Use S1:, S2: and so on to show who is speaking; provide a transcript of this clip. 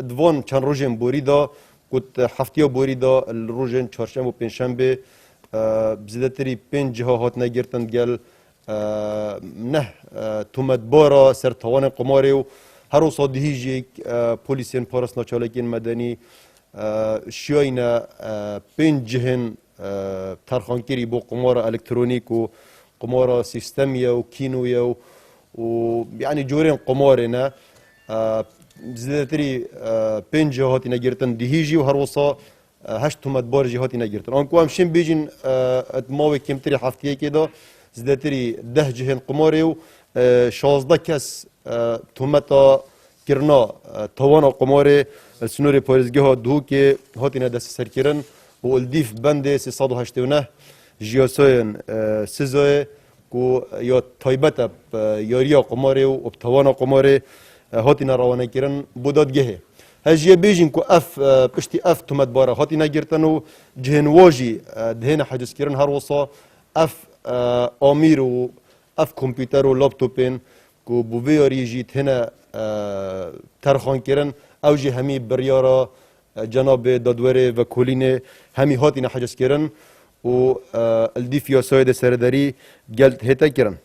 S1: دوان چند روزن بوری دا کت هفته بوری دا روزن چهارشنبه و پنجشنبه زیادتری 5 جهه هات نگرتن گل نه تومت بارا سر توان قماری و هر روز دهیجی پلیسین پارس ناچالکین مدنی شیاینا 5 جهن ترخانکری با قمار الکترونیک و قمار سیستمیه و کینویه و یعنی جورین قمارنا زیادتری 5 جهاتی نگرتن دهیجی و هر روز 8 تومت بار جهاتی نگرتن. آنکو همشین بیجین ماوی کمتری هفتیه که دا زیادتری 10 جهن قماری و 16 کس تومتا کرنا توانا قمار سنور پارزگاه ها دو که هاتی ندست سر کرن و الدیف بند 389 جیاساین سزای که یا تایبت یاریا قماری و توانا قماری هاتی نروانه کرن بودادگهه. هجیه بیجین که پشتی تومت باره هاتی نگرتن و جهن واجی دهن حجز کرن هر وصا آمیر و کامپیوتر و لابتوپین که بویاری جیت هنه ترخان کرن او جی همی بریارا جناب دادوره و کلین همی هاتی نحجز کرن و الدیف یا ساید سرداری گلت هتا کرن.